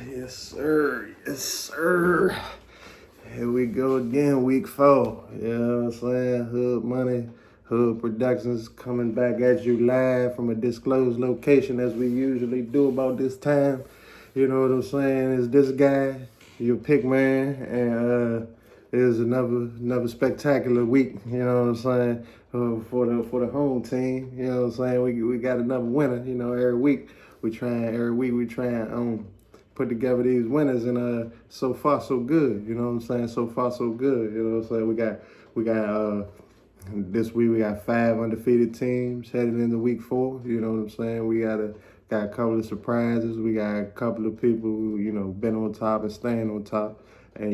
Yes, sir. Yes, sir. Here we go again, week 4. You know what I'm saying? Hood Money, Hood Productions coming back at you live from a disclosed location as we usually do about this time. You know what I'm saying? It's this guy, your pick man, and it is another spectacular week. You know what I'm saying? For the home team. You know what I'm saying? We got another winner. You know, every week we try and put together these winners, and so far so good. You know what I'm saying? So far so good. You know what I'm saying? We got this week we got 5 undefeated teams headed into week 4. You know what I'm saying? We got a couple of surprises. We got a couple of people who, been on top and staying on top. And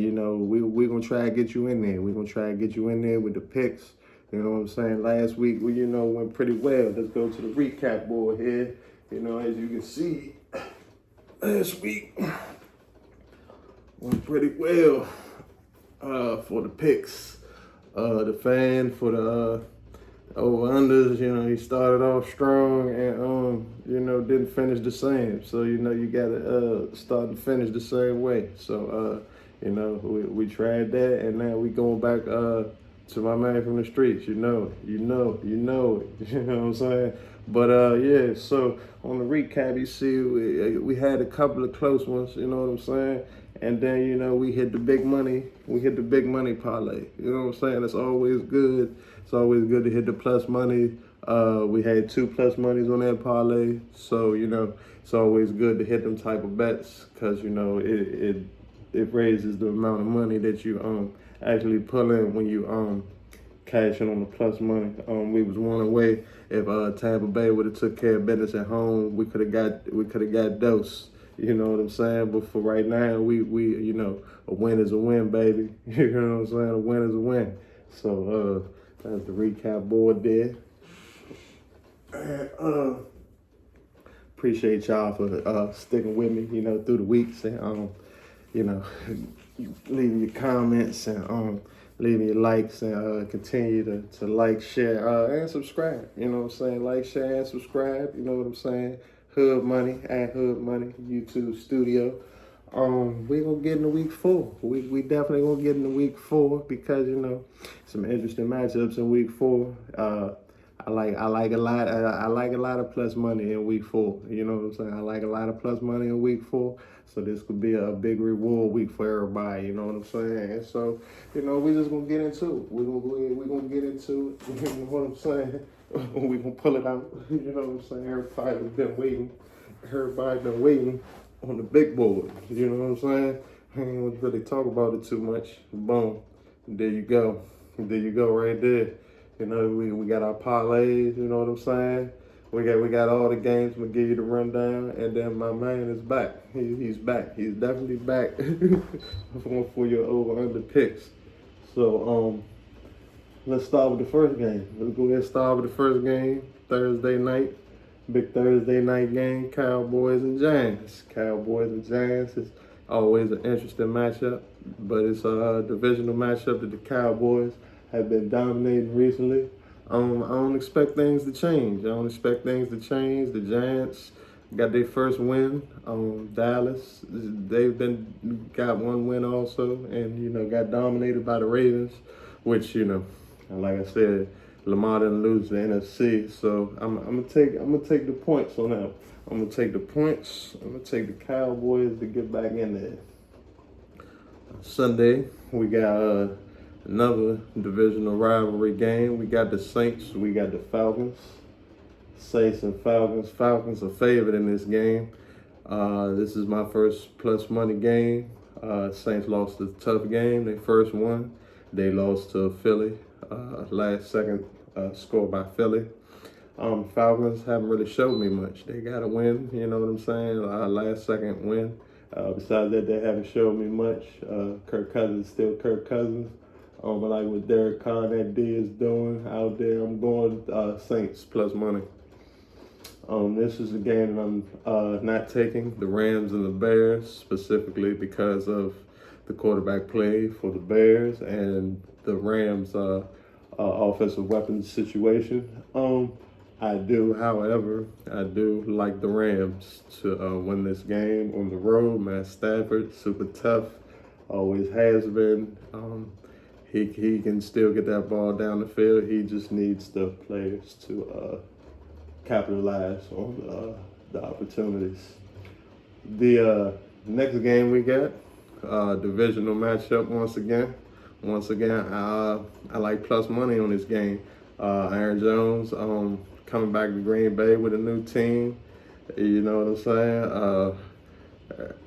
we're gonna try to get you in there. We're gonna try to get you in there with the picks. You know what I'm saying? Last week we went pretty well. Let's go to the recap board here. As you can see, last week went pretty well for the picks. The fan for the over-unders, he started off strong and, didn't finish the same. So, you got to start and finish the same way. So, we tried that, and now we going back to my man from the streets. You know it. You know what I'm saying? But, yeah, so on the recap, you see, we had a couple of close ones, you know what I'm saying? And then, we hit the big money. We hit the big money parlay. You know what I'm saying? It's always good. It's always good to hit the plus money. We had 2 plus monies on that parlay. So, it's always good to hit them type of bets because, it raises the amount of money that you actually pull in when you cashing on the plus money. We was one away. If Tampa Bay would have took care of business at home, we could have got dose. You know what I'm saying? But for right now, we a win is a win, baby. You know what I'm saying? A win is a win. So that's the recap board there. And appreciate y'all for sticking with me, through the weeks and leaving your comments and leaving your likes and continue to like, share, and subscribe. You know what I'm saying? Like, share, and subscribe. You know what I'm saying? Hood Money at Hood Money YouTube Studio. We gonna get into week 4. We definitely gonna get into week 4 because some interesting matchups in week 4. I like a lot. I like a lot of plus money in week 4. You know what I'm saying? I like a lot of plus money in week 4. So this could be a big reward week for everybody. You know what I'm saying? And so we just gonna get into it. We gonna get into it. You know what I'm saying? We gonna pull it out. You know what I'm saying? Everybody's been waiting. Everybody been waiting on the big board. You know what I'm saying? I ain't gonna really talk about it too much. Boom. There you go. There you go right there. We got our parlays, you know what I'm saying? We got all the games. I'm gonna give you the rundown, and then my man is back. He's back. He's definitely back for your over under picks. So let's start with the first game. Let's go ahead and start with the first game. Thursday night, big Thursday night game. Cowboys and Giants. Cowboys and Giants is always an interesting matchup, but it's a divisional matchup that the Cowboys have been dominating recently. I don't expect things to change. The Giants got their first win. Dallas, they've got one win also, and got dominated by the Ravens, which like I said, Lamar didn't lose the NFC, so I'm gonna take the points on that. I'm gonna take the points. I'm gonna take the Cowboys to get back in there. Sunday we got another divisional rivalry game. We got the Saints. We got the Falcons. Saints and Falcons. Falcons are favored in this game. This is my first plus money game. Saints lost a tough game. They first won. They lost to Philly. Last second score by Philly. Falcons haven't really showed me much. They got a win, you know what I'm saying? Last second win. Besides that, they haven't showed me much. Kirk Cousins is still Kirk Cousins. I like what Derek Carr and that D is doing out there. I'm going Saints plus money. This is a game that I'm not taking, the Rams and the Bears, specifically because of the quarterback play for the Bears and the Rams offensive weapons situation. I do, however, I do like the Rams to win this game on the road. Matt Stafford, super tough, always has been. He can still get that ball down the field. He just needs the players to capitalize on the opportunities. The next game we got, divisional matchup once again. Once again, I like plus money on this game. Aaron Jones coming back to Green Bay with a new team. You know what I'm saying?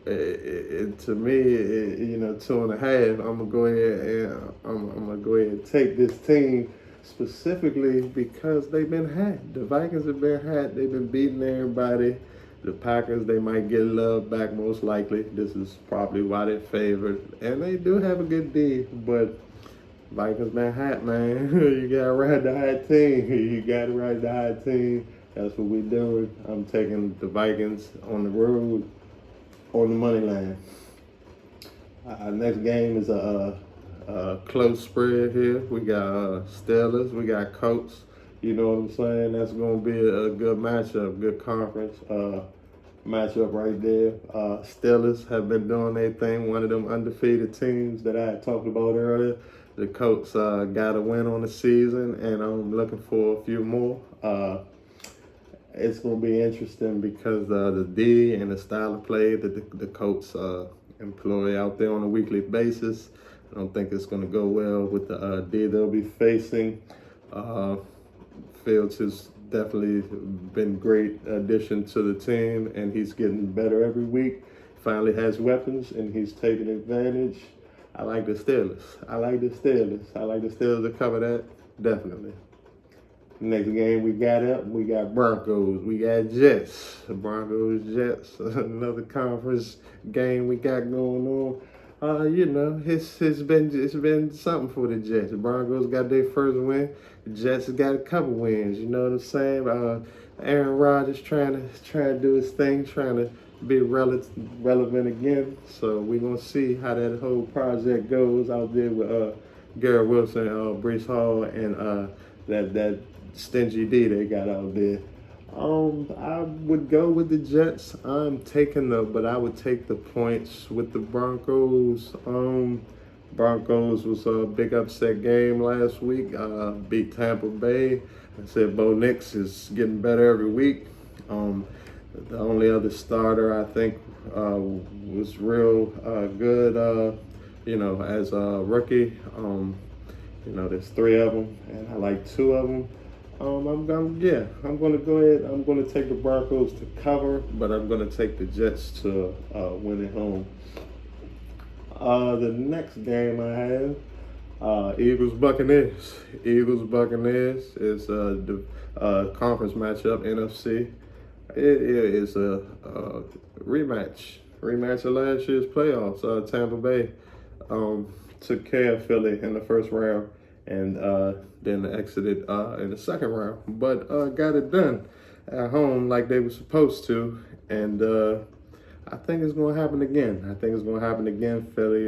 To me, 2.5. I'm gonna go ahead and I'm gonna go ahead and take this team specifically because they've been hot. The Vikings have been hot. They've been beating everybody. The Packers, they might get love back most likely. This is probably why they're favored, and they do have a good D. But Vikings been hot, man. You gotta ride the hot team. You gotta ride the hot team. That's what we're doing. I'm taking the Vikings on the road on the money line. Next game is a close spread here. We got Steelers, we got Colts. You know what I'm saying? That's going to be a good matchup, good conference matchup right there. Steelers have been doing their thing, one of them undefeated teams that I talked about earlier. The Colts got a win on the season, and I'm looking for a few more. It's going to be interesting because the D and the style of play that the Colts employ out there on a weekly basis, I don't think it's going to go well with the D they'll be facing. Fields has definitely been great addition to the team, and he's getting better every week. Finally has weapons, and he's taking advantage. I like the Steelers. I like the Steelers to cover that, definitely. Next game we got Broncos, we got Jets. Broncos, Jets, another conference game we got going on. It's been something for the Jets. The Broncos got their first win. The Jets got a couple wins. You know what I'm saying? Aaron Rodgers trying to do his thing, trying to be relevant again. So we're gonna see how that whole project goes out there with Garrett Wilson, Brees Hall, and that stingy D they got out there. I would go with the Jets. But I would take the points with the Broncos. Broncos was a big upset game last week. Beat Tampa Bay. I said Bo Nix is getting better every week. The only other starter I think was real good. As a rookie. There's three of them, and I like two of them. I'm going to go ahead. I'm going to take the Broncos to cover, but I'm going to take the Jets to win at home. The next game I have, Eagles Buccaneers. Eagles Buccaneers is the conference matchup, NFC. It is a rematch of last year's playoffs. Tampa Bay took care of Philly in the first round, and then exited in the second round, but got it done at home like they were supposed to, and I think it's going to happen again. Philly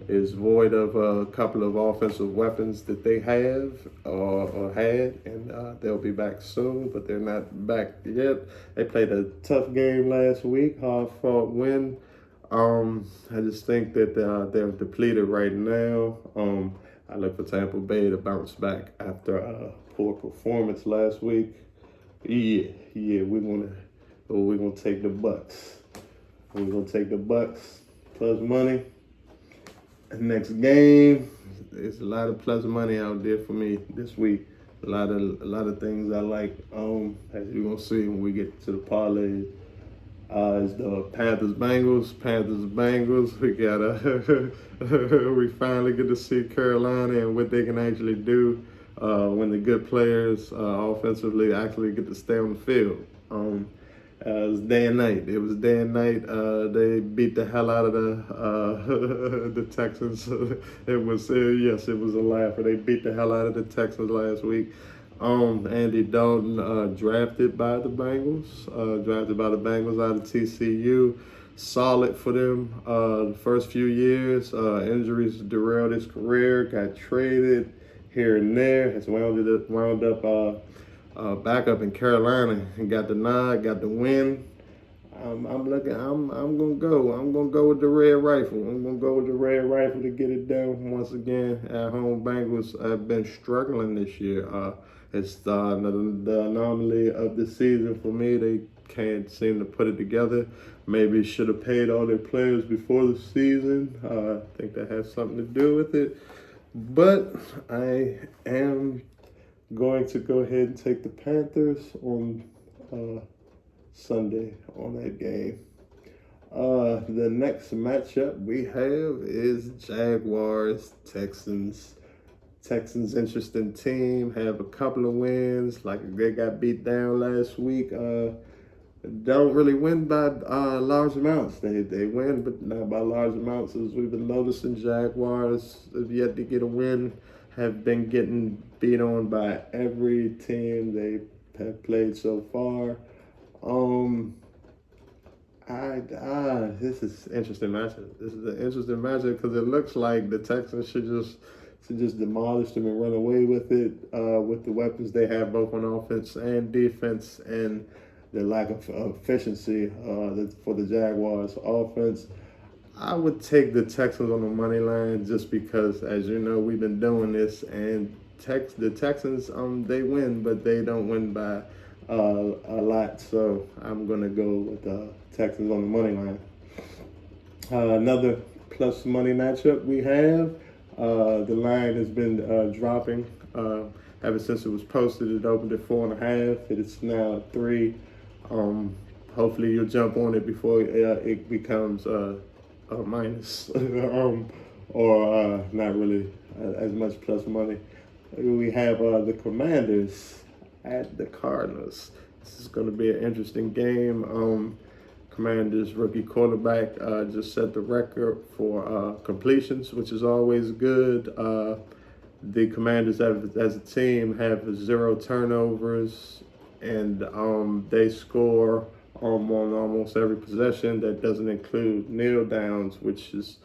is void of a couple of offensive weapons that they have or had, and they'll be back soon, but they're not back yet. They played a tough game last week, hard-fought win. I just think that they're depleted right now. I look for Tampa Bay to bounce back after a poor performance last week. We're gonna take the Bucks. We're gonna take the Bucks plus money. Next game, there's a lot of plus money out there for me this week. A lot of things I like. As you're gonna see when we get to the parlay. Is the Panthers Bengals. We got we finally get to see Carolina and what they can actually do when the good players offensively actually get to stay on the field. It was day and night. They beat the hell out of the Texans. It was a laugher. They beat the hell out of the Texans last week. Andy Dalton drafted by the Bengals out of TCU. Solid for them the first few years. Injuries derailed his career. Got traded here and there. Has wound up backup in Carolina, and got the nod, got the win. I'm looking. I'm gonna go. I'm gonna go with the red rifle. I'm gonna go with the red rifle to get it done once again. At home, Bengals have been struggling this year. It's the anomaly of the season for me. They can't seem to put it together. Maybe should have paid all their players before the season. I think that has something to do with it. But I am going to go ahead and take the Panthers on Sunday on that game. The next matchup we have is Jaguars Texans. Texans interesting team, have a couple of wins. Like they got beat down last week. Don't really win by large amounts. They win, but not by large amounts. As we've been noticing, Jaguars have yet to get a win. Have been getting beat on by every team they have played so far. This is interesting matchup. This is an interesting matchup because it looks like the Texans should just demolish them and run away with it with the weapons they have both on offense and defense, and the lack of efficiency for the Jaguars offense. I would take the Texans on the money line just because, as you know, we've been doing this, and the Texans they win, but they don't win by a lot. So I'm gonna go with the Texans on the money line. Another plus money matchup we have. The line has been dropping ever since it was posted. It opened at 4.5. It is now at 3. Hopefully you'll jump on it before it becomes a minus or not really as much plus money. We have the Commanders at the Cardinals. This is going to be an interesting game. Commanders rookie quarterback just set the record for completions, which is always good. The Commanders as a team have 0 turnovers, and they score on almost every possession. That doesn't include kneel downs, which has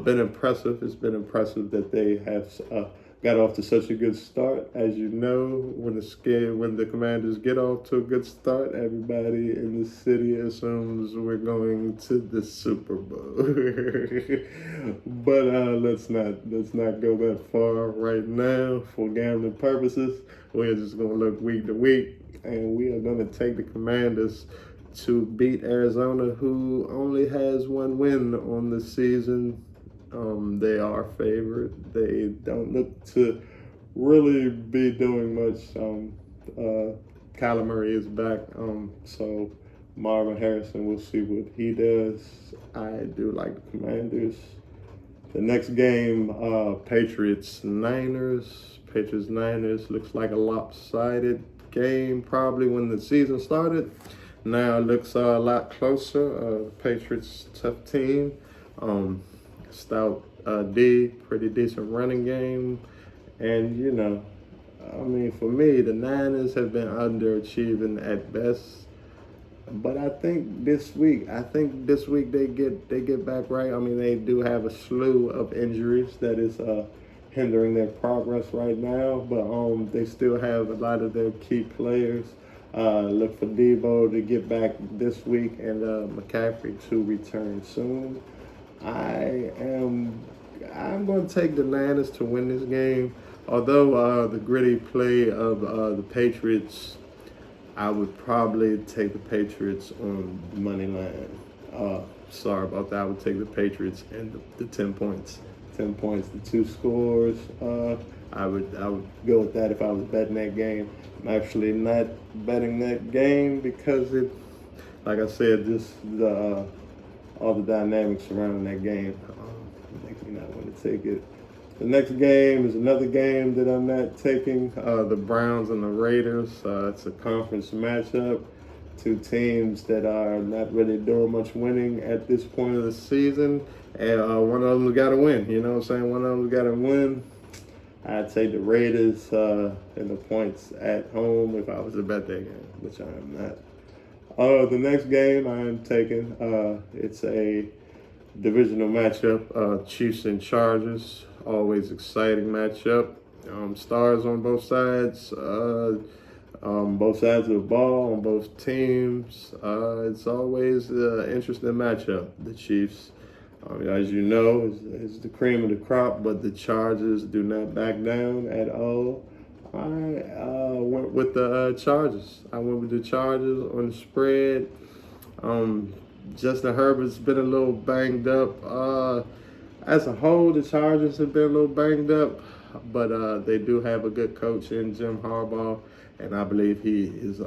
been impressive. It's been impressive that they have got off to such a good start. As you know, when the Commanders get off to a good start, everybody in the city assumes we're going to the Super Bowl. But let's not go that far right now for gambling purposes. We're just going to look week to week, and we are going to take the Commanders to beat Arizona, who only has 1 win on the season. They are favored. They don't look to really be doing much. Kyler Murray is back, so Marvin Harrison, we'll see what he does. I do like the Commanders. The next game, Patriots-Niners. Patriots-Niners looks like a lopsided game probably when the season started. Now it looks a lot closer. Patriots, tough team. Stout pretty decent running game. And, you know, I mean, for me, the Niners have been underachieving at best. But I think this week they get back right. I mean, they do have a slew of injuries that is hindering their progress right now. But they still have a lot of their key players. Look for Debo to get back this week and McCaffrey to return soon. I'm going to take the Niners to win this game. Although the gritty play of the Patriots, I would probably take the Patriots on the money line. Sorry about that. I would take the Patriots and the 10 points. 10 points, the 2 scores. I would go with that if I was betting that game. I'm actually not betting that game because it, like I said, all the dynamics surrounding that game make me not want to take it. The next game is another game that I'm not taking. The Browns and the Raiders. It's a conference matchup. 2 teams that are not really doing much winning at this point of the season. And one of them's got to win. You know what I'm saying? One of them's got to win. I'd take the Raiders and the points at home if I was to bet that game, which I am not. The next game I am taking, it's a divisional matchup, Chiefs and Chargers. Always exciting matchup. Stars on both sides. both sides of the ball on both teams. It's always an interesting matchup. The Chiefs, as you know, is the cream of the crop, but the Chargers do not back down at all. I went with the Chargers. I went with the Chargers on the spread. Justin Herbert's been a little banged up. As a whole, the Chargers have been a little banged up, but they do have a good coach in Jim Harbaugh, and I believe he is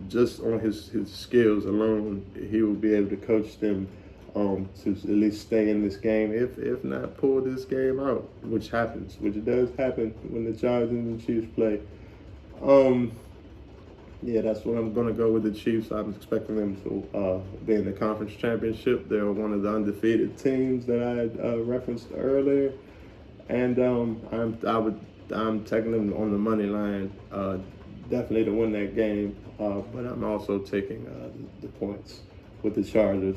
just on his skills alone, he will be able to coach them to at least stay in this game, if not pull this game out, which does happen when the Chargers and the Chiefs play. Yeah, that's what I'm going to go with the Chiefs. I'm expecting them to be in the conference championship. They're one of the undefeated teams that I referenced earlier, and I'm taking them on the money line, definitely to win that game. But I'm also taking the points with the Chargers.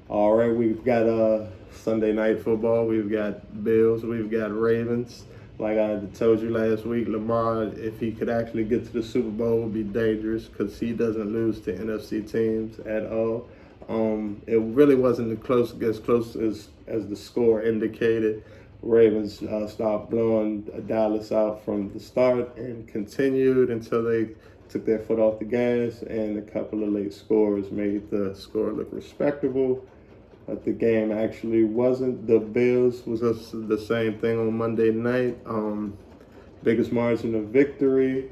All right, we've got Sunday night football. We've got Bills. We've got Ravens. Like I told you last week, Lamar, if he could actually get to the Super Bowl, would be dangerous because he doesn't lose to NFC teams at all. It really wasn't as close as the score indicated. Ravens stopped blowing Dallas out from the start and continued until they took their foot off the gas, and a couple of late scores made the score look respectable. But the game actually wasn't. The Bills was the same thing on Monday night. Biggest margin of victory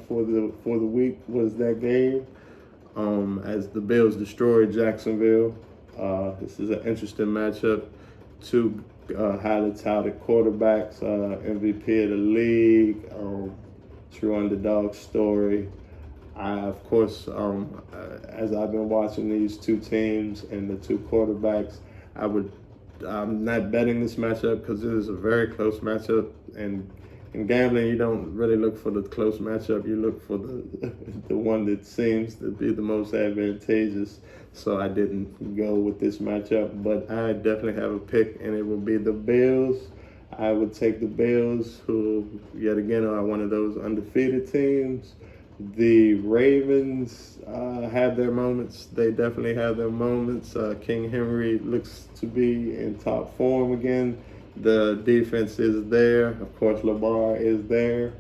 for the week was that game, as the Bills destroyed Jacksonville. This is an interesting matchup. Two highly touted quarterbacks, MVP of the league, true underdog story. Of course, as I've been watching these two teams and the two quarterbacks, I'm not betting this matchup because it is a very close matchup. And in gambling, you don't really look for the close matchup. You look for the one that seems to be the most advantageous. So I didn't go with this matchup, but I definitely have a pick, and it will be the Bills. I would take the Bills, who yet again are one of those undefeated teams. The Ravens have their moments. They definitely have their moments. King Henry looks to be in top form again. The defense is there. Of course, Lamar is there.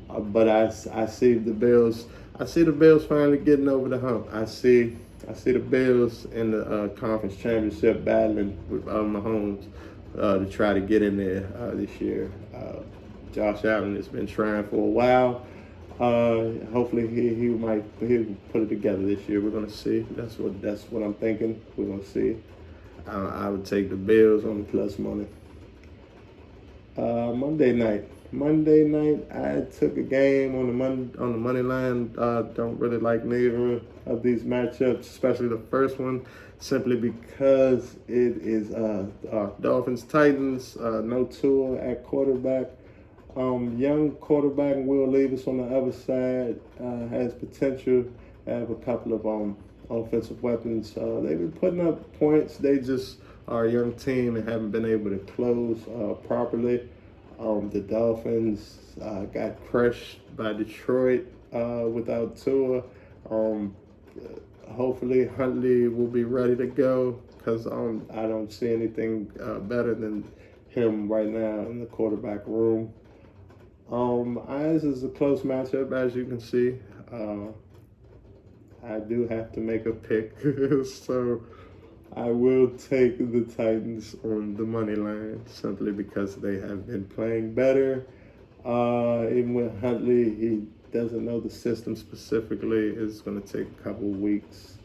But I see the Bills. I see the Bills finally getting over the hump. I see the Bills in the conference championship battling with Mahomes to try to get in there this year. Josh Allen has been trying for a while. Hopefully he'll put it together this year. We're gonna see. That's what I'm thinking. We're gonna see. I would take the Bills on the plus money. Monday night, I took a game on the money line. Don't really like neither of these matchups, especially the first one, simply because it is Dolphins Titans. No Tua at quarterback. Young quarterback Will Levis on the other side has potential. Have a couple of offensive weapons. They've been putting up points. They just are a young team and haven't been able to close properly. The Dolphins got crushed by Detroit without Tua. Hopefully Huntley will be ready to go because I don't see anything better than him right now in the quarterback room. This is a close matchup, as you can see. I do have to make a pick, so I will take the Titans on the money line simply because they have been playing better. Even with Huntley, he doesn't know the system specifically. It's going to take a couple weeks,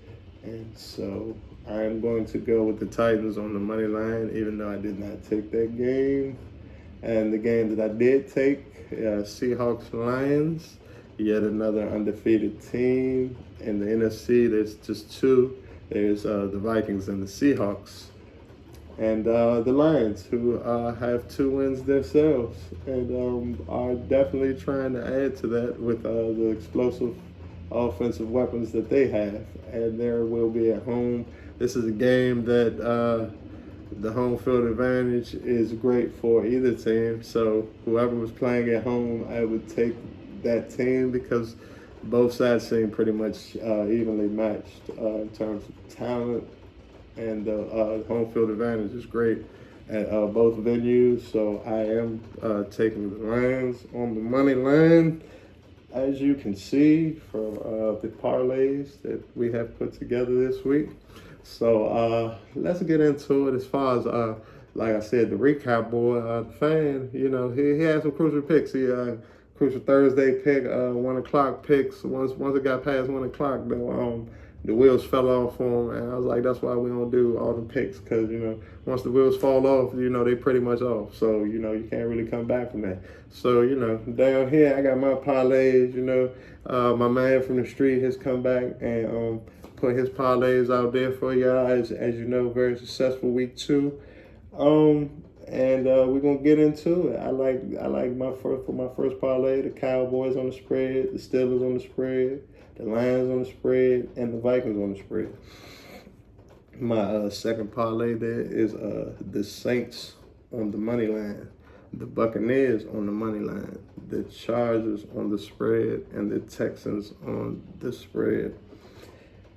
and so I'm going to go with the Titans on the money line, even though I did not take that game. And the game that I did take, Seahawks-Lions, yet another undefeated team. In the NFC, there's just two. There's the Vikings and the Seahawks. And the Lions, who have 2 wins themselves and are definitely trying to add to that with the explosive offensive weapons that they have. And there will be at home. This is a game that the home field advantage is great for either team. So whoever was playing at home, I would take that team because both sides seem pretty much evenly matched in terms of talent, and the home field advantage is great at both venues. So I am taking the Lions on the money line, as you can see from the parlays that we have put together this week. So let's get into it. As far as like I said, the recap boy, the fan, he had some crucial picks. He crucial Thursday pick, 1 o'clock picks. Once it got past 1 o'clock, though, the wheels fell off for him, and I was like, that's why we don't do all the picks, because once the wheels fall off, they pretty much off. So you can't really come back from that. So down here I got my parlays. My man from the street has come back and put his parlays out there for y'all. As you know, very successful week 2. And we're gonna get into it. I like my first parlay, the Cowboys on the spread, the Steelers on the spread, the Lions on the spread, and the Vikings on the spread. My second parlay there is the Saints on the money line, the Buccaneers on the money line, the Chargers on the spread, and the Texans on the spread.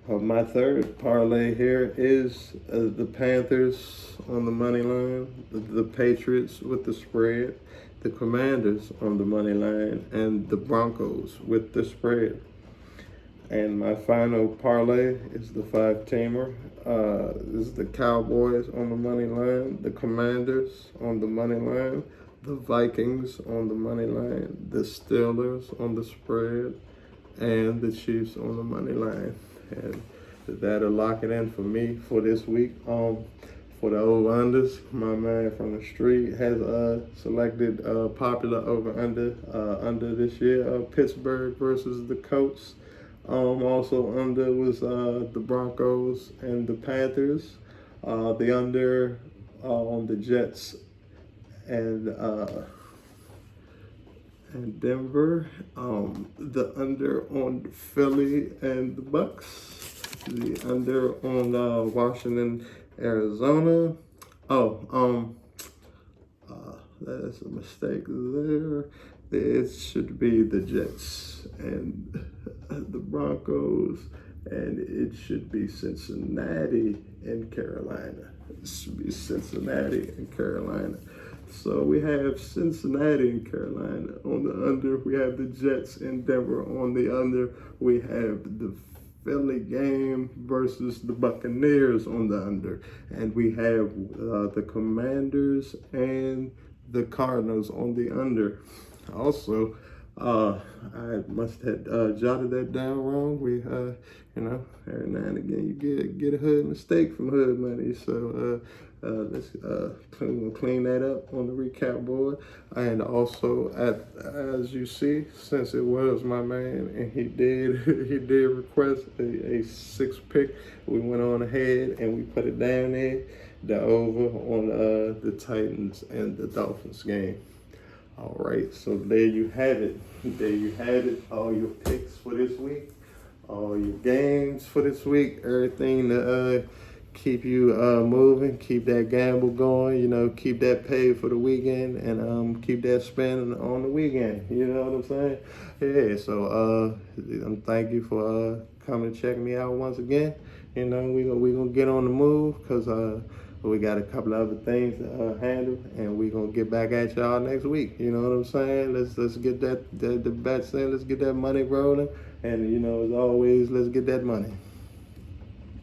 My third parlay here is the Panthers on the money line, the Patriots with the spread, the Commanders on the money line, and the Broncos with the spread. And my final parlay is the 5-teamer. This is the Cowboys on the money line, the Commanders on the money line, the Vikings on the money line, the Steelers on the spread, and the Chiefs on the money line. And that'll lock it in for me for this week. For the over-unders, my man from the street has selected popular over-under this year, Pittsburgh versus the Colts. Also under was the Broncos and the Panthers. The under on the Jets and Denver. The under on Philly and the Bucks. The under on Washington, Arizona. That's a mistake there. It should be the Jets and the Broncos, and it should be Cincinnati and Carolina. It should be Cincinnati and Carolina. So we have Cincinnati and Carolina on the under. We have the Jets and Denver on the under. We have the Philly game versus the Buccaneers on the under. And we have the Commanders and the Cardinals on the under. Also, I must have jotted that down wrong. We, every now and again you get a hood mistake from Hood Money. So let's clean that up on the recap board. And also, as you see, since it was my man and he did request a 6 pick, we went on ahead and we put it down there, the over on the Titans and the Dolphins game. All right, so there you have it. There you have it. All your picks for this week, all your games for this week, everything to keep you moving, keep that gamble going, keep that paid for the weekend, and keep that spending on the weekend. You know what I'm saying? Yeah, so thank you for coming and checking me out once again. We gonna get on the move, because we got a couple of other things to handle, and we're going to get back at y'all next week. You know what I'm saying? Let's get the bets in. Let's get that money rolling. And, as always, let's get that money.